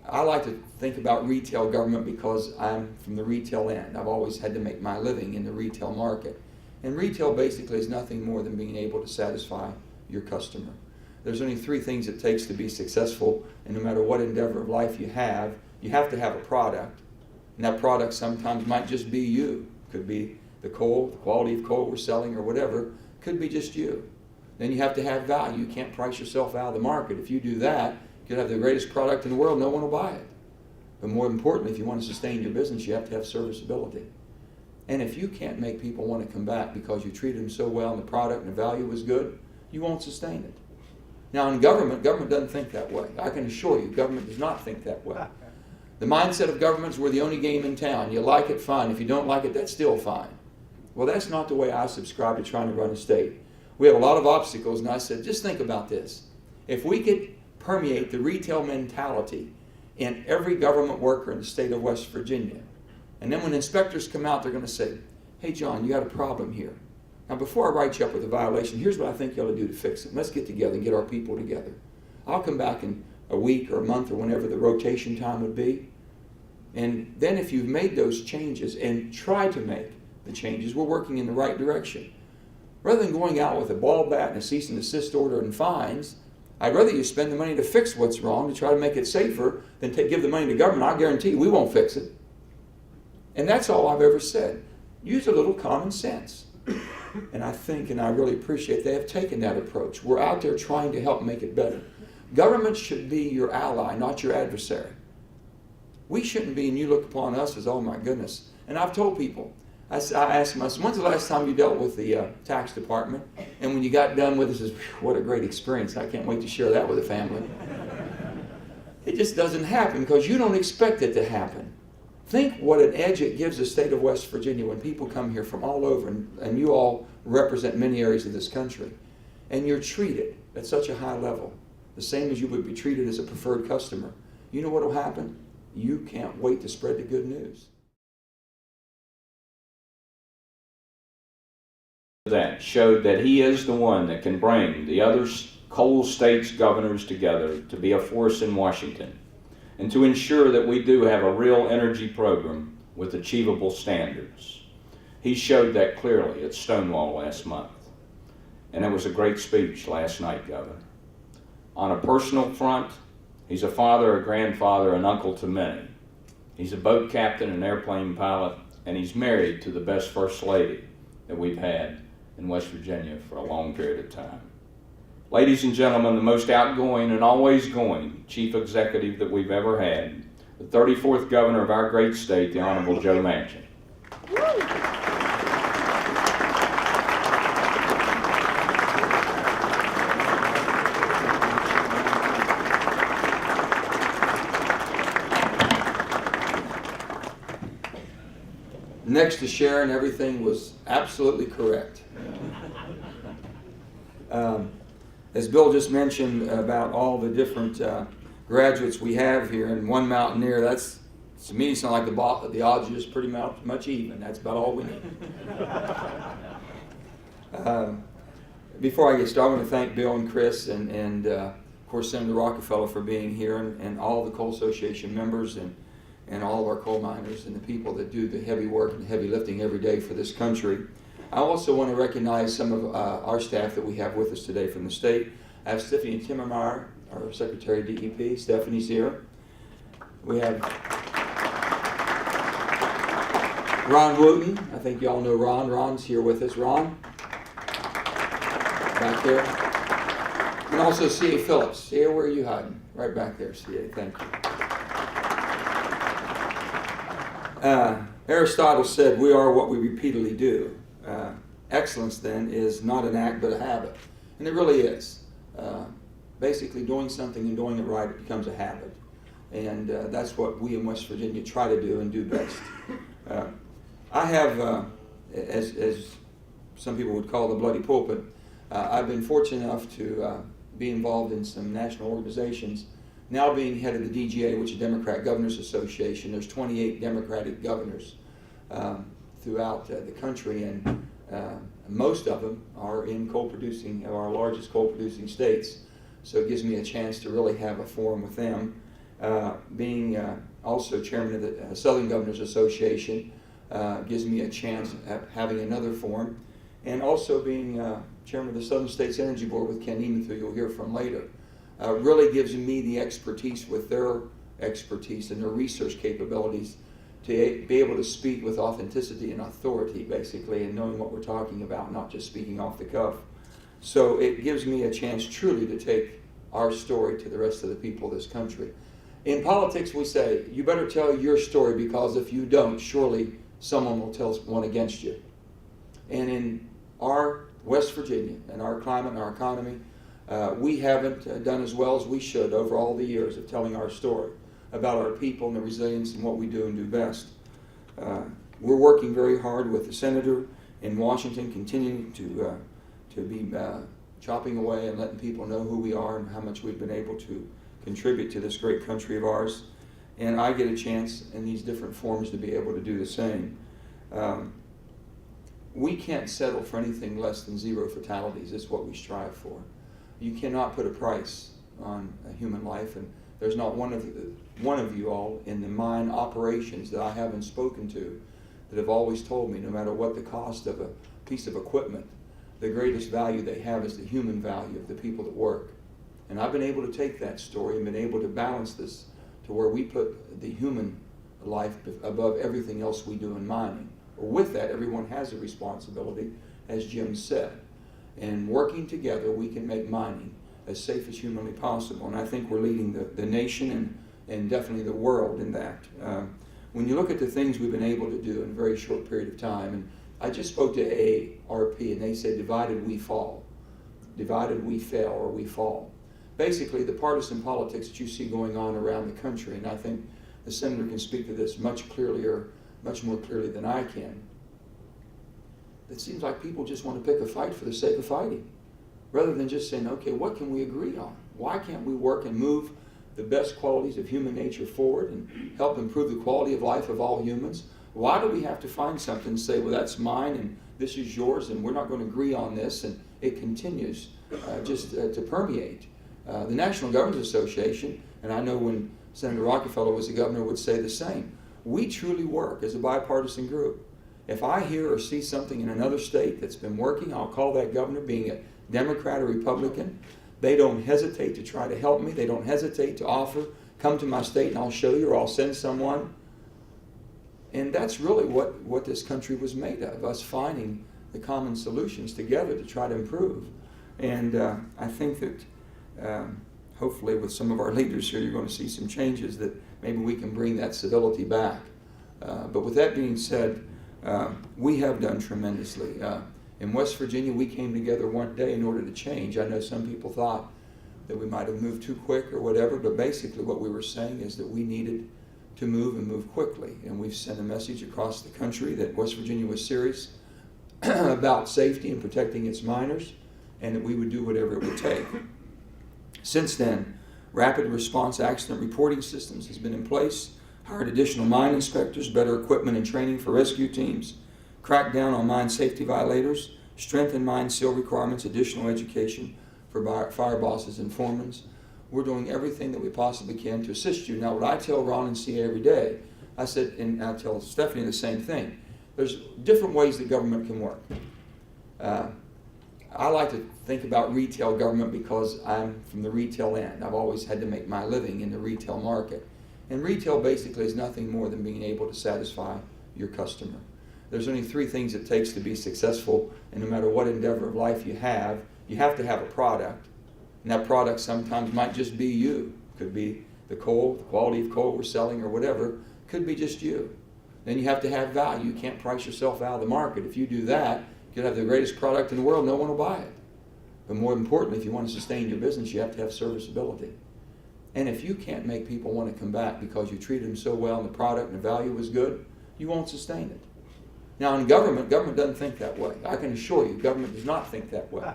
I like to think about retail government because I'm from the retail end. I've always had to make my living in the retail market. And retail basically is nothing more than being able to satisfy your customer. There's only three things it takes to be successful, and no matter what endeavor of life you have to have a product. And that product sometimes might just be you. Could be the coal, the quality of coal we're selling or whatever. Could be just you. Then you have to have value. You can't price yourself out of the market. If you do that, you could have the greatest product in the world, no one will buy it. But more importantly, if you want to sustain your business, you have to have serviceability. And if you can't make people want to come back because you treated them so well and the product and the value was good, you won't sustain it. Now in government doesn't think that way. I can assure you, government does not think that way. The mindset of government is we're the only game in town. You like it, fine. If you don't like it, that's still fine. Well, that's not the way I subscribe to trying to run a state. We have a lot of obstacles, and I said, just think about this. If we could permeate the retail mentality in every government worker in the state of West Virginia, and then when inspectors come out, they're going to say, hey, John, you got a problem here. Now, before I write you up with a violation, here's what I think you ought to do to fix it. Let's get together and get our people together. I'll come back in a week or a month or whenever the rotation time would be. And then if you've made those changes and tried to make the changes, we're working in the right direction. Rather than going out with a ball bat and a cease and desist order and fines, I'd rather you spend the money to fix what's wrong, to try to make it safer, than to give the money to government. I guarantee you we won't fix it. And that's all I've ever said. Use a little common sense. And I think, and I really appreciate they have taken that approach. We're out there trying to help make it better. Government should be your ally, not your adversary. We shouldn't be, and you look upon us as, oh my goodness. And I've told people, I asked them, when's the last time you dealt with the tax department? And when you got done with it, what a great experience. I can't wait to share that with the family. It just doesn't happen because you don't expect it to happen. Think what an edge it gives the state of West Virginia when people come here from all over, and you all represent many areas of this country, and you're treated at such a high level, the same as you would be treated as a preferred customer. You know what will happen? You can't wait to spread the good news. That showed that he is the one that can bring the other coal states' governors together to be a force in Washington and to ensure that we do have a real energy program with achievable standards. He showed that clearly at Stonewall last month. And it was a great speech last night, Governor. On a personal front, he's a father, a grandfather, an uncle to many. He's a boat captain, an airplane pilot, and he's married to the best First Lady that we've had in West Virginia for a long period of time. Ladies and gentlemen, the most outgoing and always going chief executive that we've ever had, the 34th governor of our great state, the Honorable Joe Manchin. Next to Sharon, everything was absolutely correct. As Bill just mentioned about all the different graduates we have here, and one mountaineer, that's, to me, sound like the odds are just pretty much even. That's about all we need. Before I get started, I want to thank Bill and Chris and of course, Senator Rockefeller for being here, and all the Coal Association members and all of our coal miners and the people that do the heavy work and heavy lifting every day for this country. I also want to recognize some of our staff that we have with us today from the state. I have Stephanie Timmermeyer, our Secretary of DEP. Stephanie's here. We have Ron Wooten. I think you all know Ron. Ron's here with us. Ron? Back there. And also C.A. Phillips. C.A., where are you hiding? Right back there, C.A. Thank you. Aristotle said, we are what we repeatedly do. Excellence, then, is not an act but a habit. And it really is. Basically, doing something and doing it right, it becomes a habit. And that's what we in West Virginia try to do and do best. I have, as some people would call the bloody pulpit, I've been fortunate enough to be involved in some national organizations. Now being head of the DGA, which is Democrat Governors Association, there's 28 Democratic governors throughout the country, and most of them are in coal-producing, our largest coal-producing states. So it gives me a chance to really have a forum with them. being also chairman of the Southern Governors Association gives me a chance at having another forum, and also being chairman of the Southern States Energy Board with Ken Nemeth, who you'll hear from later, really gives me the expertise with their expertise and their research capabilities to be able to speak with authenticity and authority, basically, and knowing what we're talking about, not just speaking off the cuff. So it gives me a chance truly to take our story to the rest of the people of this country. In politics, we say, you better tell your story, because if you don't, surely someone will tell one against you. And in our West Virginia and our climate and our economy, we haven't done as well as we should over all the years of telling our story about our people and the resilience and what we do and do best. We're working very hard with the senator in Washington, continuing to be chopping away and letting people know who we are and how much we've been able to contribute to this great country of ours. And I get a chance in these different forms to be able to do the same. We can't settle for anything less than 0 fatalities. It's what we strive for. You cannot put a price on a human life, and there's not one of you all in the mine operations that I haven't spoken to that have always told me, no matter what the cost of a piece of equipment, the greatest value they have is the human value of the people that work. And I've been able to take that story and been able to balance this to where we put the human life above everything else we do in mining. With that, everyone has a responsibility, as Jim said. And working together, we can make mining as safe as humanly possible. And I think we're leading the nation and definitely the world in that. When you look at the things we've been able to do in a very short period of time, and I just spoke to AARP, and they said, divided we fall. Divided we fail, or we fall. Basically, the partisan politics that you see going on around the country, and I think the senator can speak to this much more clearly than I can. It seems like people just want to pick a fight for the sake of fighting, rather than just saying, okay, what can we agree on? Why can't we work and move the best qualities of human nature forward and help improve the quality of life of all humans? Why do we have to find something and say, well, that's mine and this is yours and we're not going to agree on this? And it continues to permeate. The National Governors Association, and I know when Senator Rockefeller was the governor, would say the same. We truly work as a bipartisan group. If I hear or see something in another state that's been working, I'll call that governor, being a Democrat or Republican. They don't hesitate to try to help me. They don't hesitate to offer, come to my state and I'll show you, or I'll send someone. And that's really what this country was made of, us finding the common solutions together to try to improve. And I think that hopefully with some of our leaders here, you're going to see some changes that maybe we can bring that civility back. But with that being said, we have done tremendously. In West Virginia, we came together one day in order to change. I know some people thought that we might have moved too quick or whatever, but basically what we were saying is that we needed to move and move quickly. And we've sent a message across the country that West Virginia was serious about safety and protecting its miners, and that we would do whatever it would take. Since then, rapid response accident reporting systems has been in place, hired additional mine inspectors, better equipment and training for rescue teams, cracked down on mine safety violators, strengthened mine seal requirements, additional education for fire bosses and foremen. We're doing everything that we possibly can to assist you. Now, what I tell Ron and CA every day, I said, and I tell Stephanie the same thing, there's different ways that government can work. I like to think about retail government because I'm from the retail end. I've always had to make my living in the retail market. And retail basically is nothing more than being able to satisfy your customer. There's only 3 things it takes to be successful, and no matter what endeavor of life you have to have a product. And that product sometimes might just be you. Could be the coal, the quality of coal we're selling or whatever. Could be just you. Then you have to have value. You can't price yourself out of the market. If you do that, you could have the greatest product in the world, no one will buy it. But more importantly, if you want to sustain your business, you have to have serviceability. And if you can't make people want to come back because you treated them so well and the product and the value was good, you won't sustain it. Now in government doesn't think that way. I can assure you, government does not think that way.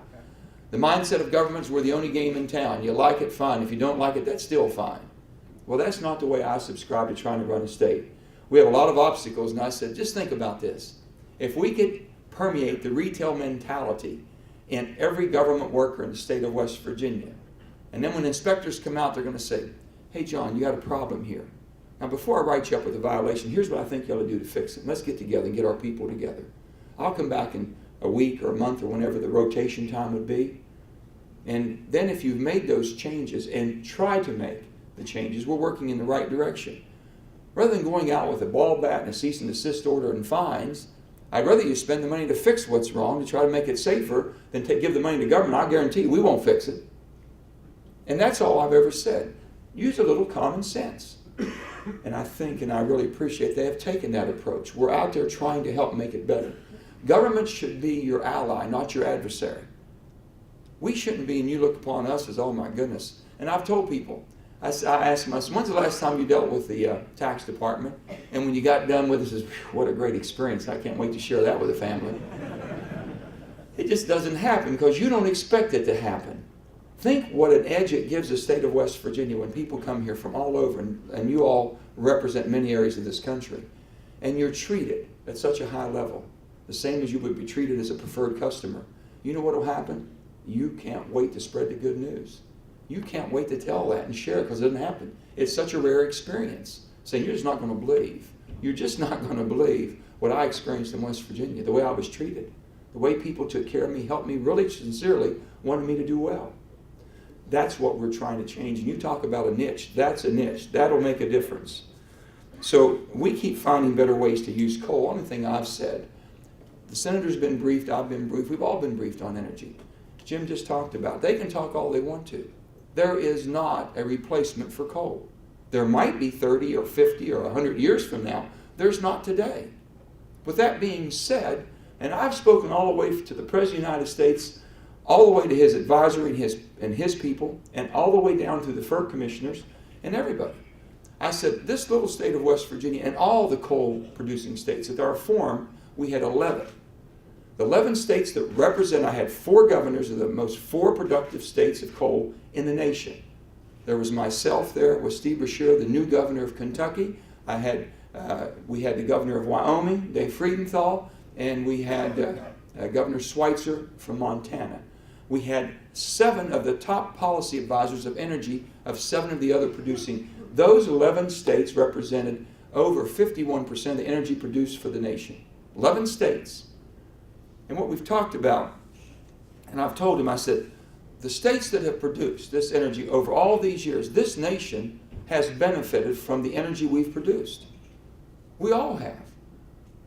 The mindset of government is we're the only game in town. You like it, fine. If you don't like it, that's still fine. Well, that's not the way I subscribe to trying to run a state. We have a lot of obstacles, and I said, just think about this. If we could permeate the retail mentality in every government worker in the state of West Virginia, and then when inspectors come out, they're going to say, hey, John, you got a problem here. Now, before I write you up with a violation, here's what I think you ought to do to fix it. Let's get together and get our people together. I'll come back in a week or a month or whenever the rotation time would be. And then if you've made those changes and try to make the changes, we're working in the right direction. Rather than going out with a ball bat and a cease and desist order and fines, I'd rather you spend the money to fix what's wrong, to try to make it safer, than give the money to government. I guarantee you we won't fix it. And that's all I've ever said. Use a little common sense. And I think, and I really appreciate they have taken that approach. We're out there trying to help make it better. Government should be your ally, not your adversary. We shouldn't be, and you look upon us as, oh my goodness. And I've told people, I asked them, I said, when's the last time you dealt with the tax department? And when you got done with it, says, what a great experience. I can't wait to share that with the family. It just doesn't happen because you don't expect it to happen. Think what an edge it gives the state of West Virginia when people come here from all over, and you all represent many areas of this country, and you're treated at such a high level, the same as you would be treated as a preferred customer. You know what will happen? You can't wait to spread the good news. You can't wait to tell that and share it because it doesn't happen. It's such a rare experience. So you're just not going to believe. You're just not going to believe what I experienced in West Virginia, the way I was treated, the way people took care of me, helped me, really sincerely wanted me to do well. That's what we're trying to change. And you talk about a niche. That's a niche. That'll make a difference. So we keep finding better ways to use coal. One thing I've said, the senator's been briefed, I've been briefed, we've all been briefed on energy. Jim just talked about it. They can talk all they want to. There is not a replacement for coal. There might be 30 or 50 or 100 years from now. There's not today. With that being said, and I've spoken all the way to the President of the United States, all the way to his advisory and his people, and all the way down to the FERC commissioners and everybody. I said, this little state of West Virginia and all the coal-producing states, at our forum, we had 11. The 11 states that represent, I had 4 governors of the most 4 productive states of coal in the nation. There was myself there with Steve Beshear, the new governor of Kentucky. We had the governor of Wyoming, Dave Friedenthal, and we had Governor Schweitzer from Montana. We had 7 of the top policy advisors of energy of 7 of the other producing. Those 11 states represented over 51% of the energy produced for the nation. 11 states. And what we've talked about, and I've told him, I said, the states that have produced this energy over all these years, this nation has benefited from the energy we've produced. We all have.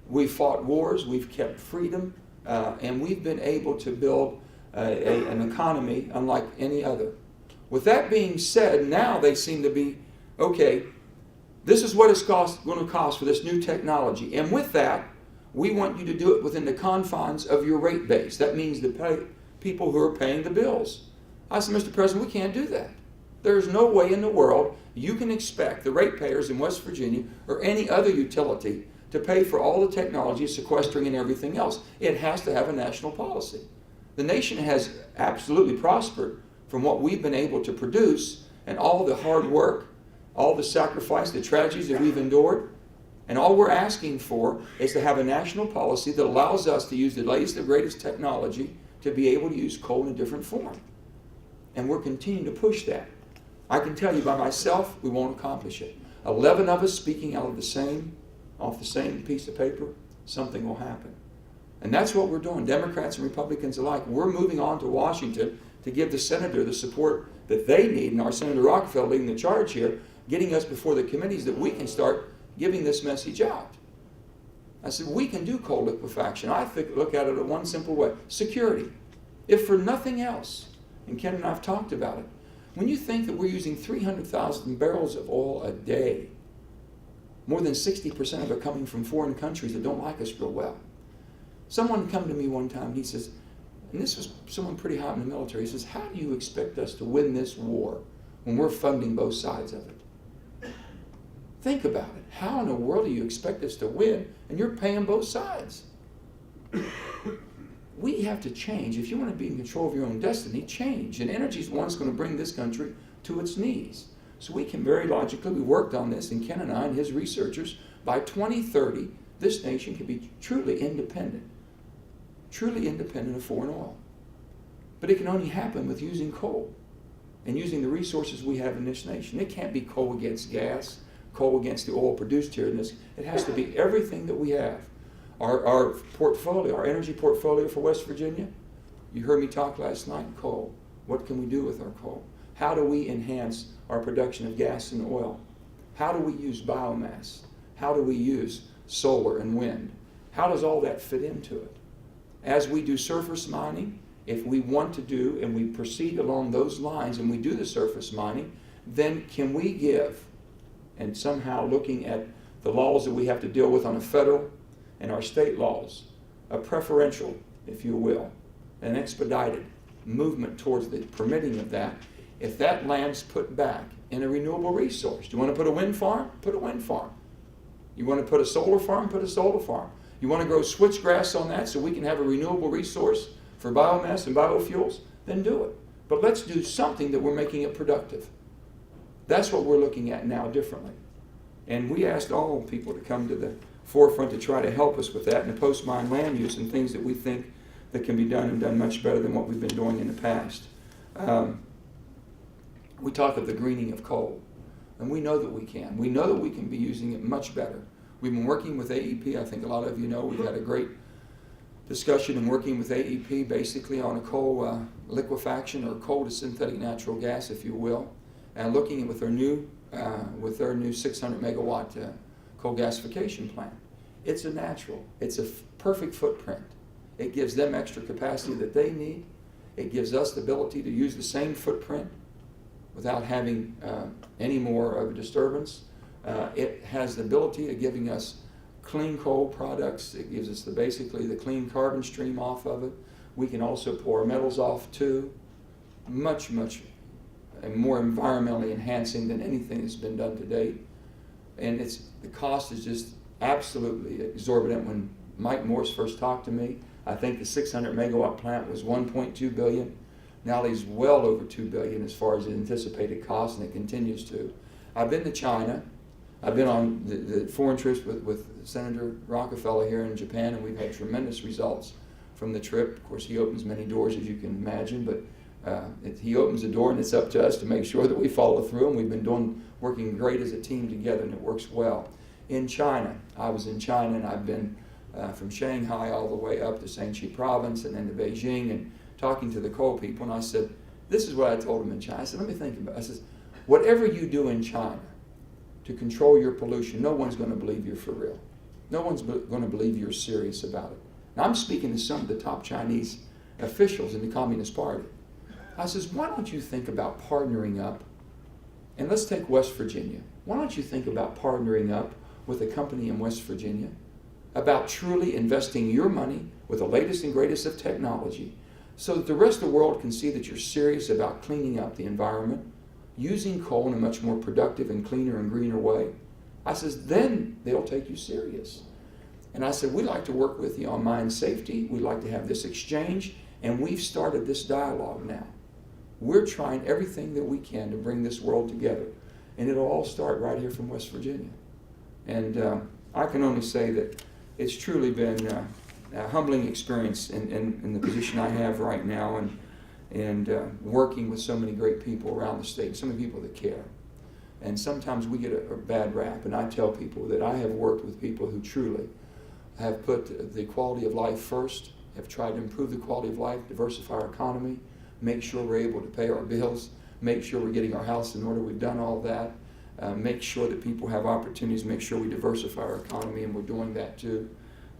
We've fought wars, we've kept freedom, and we've been able to build an economy unlike any other. With that being said, now they seem to be, okay, this is what it's going to cost for this new technology. And with that, we want you to do it within the confines of your rate base. That means the people who are paying the bills. I said, Mr. President, we can't do that. There's no way in the world you can expect the ratepayers in West Virginia or any other utility to pay for all the technology, sequestering and everything else. It has to have a national policy. The nation has absolutely prospered from what we've been able to produce and all the hard work, all the sacrifice, the tragedies that we've endured. And all we're asking for is to have a national policy that allows us to use the latest and greatest technology to be able to use coal in a different form. And we're continuing to push that. I can tell you by myself, we won't accomplish it. 11 of us speaking off the same piece of paper, something will happen. And that's what we're doing, Democrats and Republicans alike. We're moving on to Washington to give the senator the support that they need, and our Senator Rockefeller leading the charge here, getting us before the committees that we can start giving this message out. I said, we can do coal liquefaction. I look at it in one simple way, security. If for nothing else, and Ken and I have talked about it, when you think that we're using 300,000 barrels of oil a day, more than 60% of it coming from foreign countries that don't like us real well. Someone come to me one time, he says, and this was someone pretty hot in the military, he says, how do you expect us to win this war when we're funding both sides of it? Think about it. How in the world do you expect us to win and you're paying both sides? We have to change. If you want to be in control of your own destiny, change. And energy is the one that's going to bring this country to its knees. So we can very logically, we worked on this, and Ken and I and his researchers, by 2030, this nation can be truly independent of foreign oil. But it can only happen with using coal and using the resources we have in this nation. It can't be coal against gas, coal against the oil produced here in this. It has to be everything that we have. Our portfolio, our energy portfolio for West Virginia, you heard me talk last night, coal. What can we do with our coal? How do we enhance our production of gas and oil? How do we use biomass? How do we use solar and wind? How does all that fit into it? As we do surface mining, if we want to do and we proceed along those lines and we do the surface mining, then can we give, and somehow looking at the laws that we have to deal with on a federal and our state laws, a preferential, if you will, an expedited movement towards the permitting of that, if that land's put back in a renewable resource. Do you want to put a wind farm? Put a wind farm. You want to put a solar farm? Put a solar farm. You want to grow switchgrass on that so we can have a renewable resource for biomass and biofuels? Then do it. But let's do something that we're making it productive. That's what we're looking at now differently. And we asked all people to come to the forefront to try to help us with that in the post-mine land use and things that we think that can be done and done much better than what we've been doing in the past. We talk of the greening of coal, and we know that we can. We know that we can be using it much better. We've been working with AEP. I think a lot of you know we've had a great discussion in working with AEP basically on a coal liquefaction or coal to synthetic natural gas, if you will, and looking with their new 600 megawatt coal gasification plant. It's a natural. It's a perfect footprint. It gives them extra capacity that they need. It gives us the ability to use the same footprint without having any more of a disturbance. It has the ability of giving us clean coal products. It gives us basically the clean carbon stream off of it. We can also pour metals off too. Much, much more environmentally enhancing than anything that's been done to date. And the cost is just absolutely exorbitant. When Mike Morse first talked to me, I think the 600 megawatt plant was $1.2 billion. Now he's well over $2 billion as far as the anticipated cost, and it continues to. I've been to China. I've been on the foreign trips with Senator Rockefeller here in Japan, and we've had tremendous results from the trip. Of course, he opens many doors, as you can imagine, but he opens the door, and it's up to us to make sure that we follow through, and we've been working great as a team together, and it works well. In China, I was in China, and I've been from Shanghai all the way up to Shanxi province and then to Beijing, and talking to the coal people, and I said, this is what I told them in China. I said, let me think about it. I said, whatever you do in China to control your pollution, no one's going to believe you're for real. No one's going to believe you're serious about it. Now, I'm speaking to some of the top Chinese officials in the Communist Party. I says, why don't you think about partnering up, and let's take West Virginia. Why don't you think about partnering up with a company in West Virginia about truly investing your money with the latest and greatest of technology so that the rest of the world can see that you're serious about cleaning up the environment, using coal in a much more productive and cleaner and greener way. I says, then they'll take you serious. And I said, we'd like to work with you on mine safety. We'd like to have this exchange, and we've started this dialogue now. We're trying everything that we can to bring this world together, and it'll all start right here from West Virginia. And I can only say that it's truly been a humbling experience in the position I have right now, and working with so many great people around the state, so many people that care. And sometimes we get a bad rap, and I tell people that I have worked with people who truly have put the quality of life first, have tried to improve the quality of life, diversify our economy, make sure we're able to pay our bills, make sure we're getting our house in order. We've done all that. Make sure that people have opportunities, make sure we diversify our economy, and we're doing that too.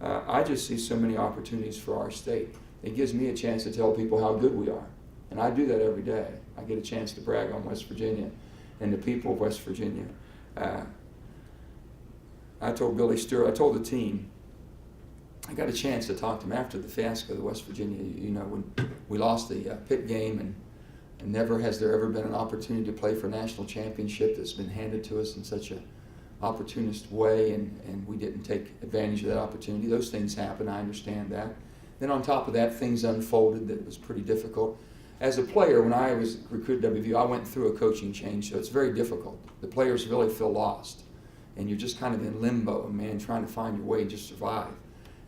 I just see so many opportunities for our state. It gives me a chance to tell people how good we are. And I do that every day. I get a chance to brag on West Virginia and the people of West Virginia. I told Billy Stewart, I told the team, I got a chance to talk to him after the fiasco of West Virginia, when we lost the pit game, and never has there ever been an opportunity to play for a national championship that's been handed to us in such an opportunist way, and we didn't take advantage of that opportunity. Those things happen, I understand that. Then on top of that, things unfolded that was pretty difficult. As a player, when I was recruited to WVU, I went through a coaching change, so it's very difficult. The players really feel lost, and you're just kind of in limbo, man, trying to find your way and just survive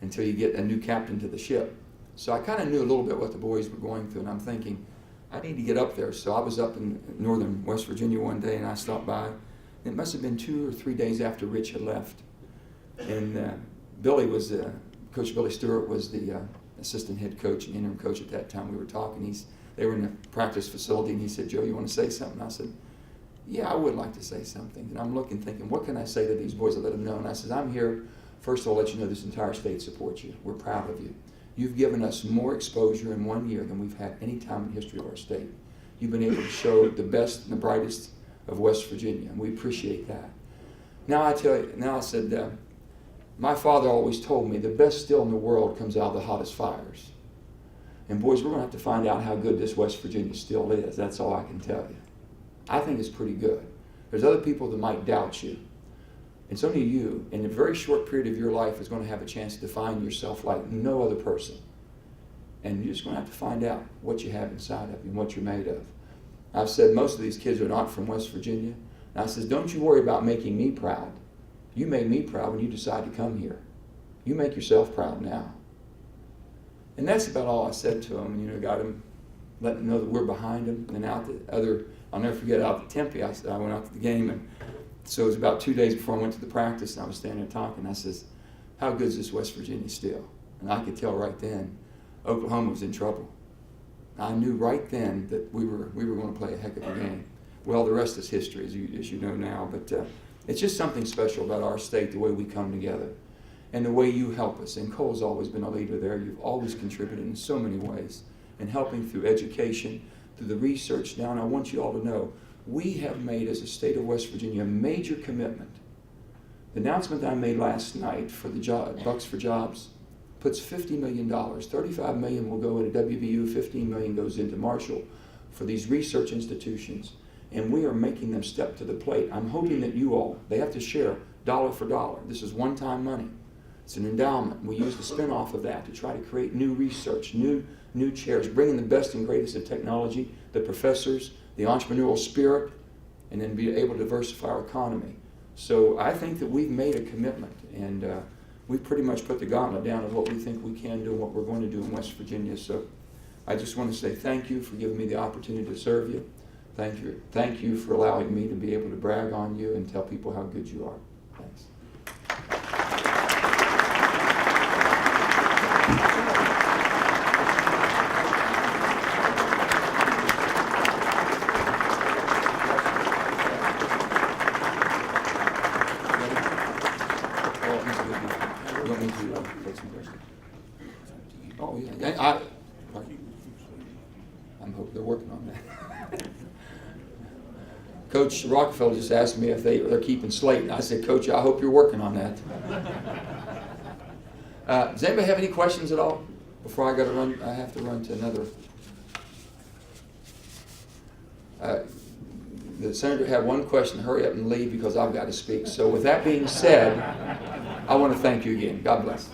until you get a new captain to the ship. So I kind of knew a little bit what the boys were going through, and I'm thinking, I need to get up there. So I was up in northern West Virginia one day, and I stopped by It must have been 2 or 3 days after Rich had left. And Billy was, Coach Billy Stewart was the assistant head coach and interim coach at that time. We were talking. They were in the practice facility, and he said, "Joe, you want to say something?" I said, "Yeah, I would like to say something." And I'm looking, thinking, what can I say to these boys to let them know? And I said, "I'm here, first of all, let you know this entire state supports you. We're proud of you. You've given us more exposure in 1 year than we've had any time in the history of our state. You've been able to show the best and the brightest of West Virginia, and we appreciate that." Now I tell you, I said, my father always told me the best steel in the world comes out of the hottest fires. And boys, we're going to have to find out how good this West Virginia steel is. That's all I can tell you. I think it's pretty good. There's other people that might doubt you. It's only you, in a very short period of your life, is going to have a chance to define yourself like no other person. And you're just going to have to find out what you have inside of you and what you're made of. I've said most of these kids are not from West Virginia. And I says, don't you worry about making me proud. You made me proud when you decided to come here. You make yourself proud now. And that's about all I said to him. Got him, let him know that we're behind him. And out the other, I'll never forget, out to Tempe, I went out to the game, and so it was about 2 days before I went to the practice, and I was standing there talking. I says, "How good is this West Virginia steel?" And I could tell right then Oklahoma was in trouble. I knew right then that we were going to play a heck of a game. Well, the rest is history, as you know now. But it's just something special about our state, the way we come together, and the way you help us. And Cole's always been a leader there. You've always contributed in so many ways, and helping through education, through the research. Now, and I want you all to know, we have made, as a state of West Virginia, a major commitment. The announcement I made last night for the Bucks for Jobs puts $50 million. $35 million will go into WVU, $15 million goes into Marshall for these research institutions, and we are making them step to the plate. I'm hoping that you all, they have to share dollar for dollar. This is one-time money. It's an endowment. We use the spin-off of that to try to create new research, new chairs, bringing the best and greatest of technology, the professors, the entrepreneurial spirit, and then be able to diversify our economy. So I think that we've made a commitment, and we've pretty much put the gauntlet down of what we think we can do and what we're going to do in West Virginia. So I just want to say thank you for giving me the opportunity to serve you. Thank you for allowing me to be able to brag on you and tell people how good you are. Thanks. Oh, yeah. I'm hoping they're working on that. Coach Rockefeller just asked me if they're keeping slate, and I said, "Coach, I hope you're working on that." Does anybody have any questions at all before I got to run? I have to run to another. The senator had one question. Hurry up and leave because I've got to speak. So with that being said, I want to thank you again. God bless.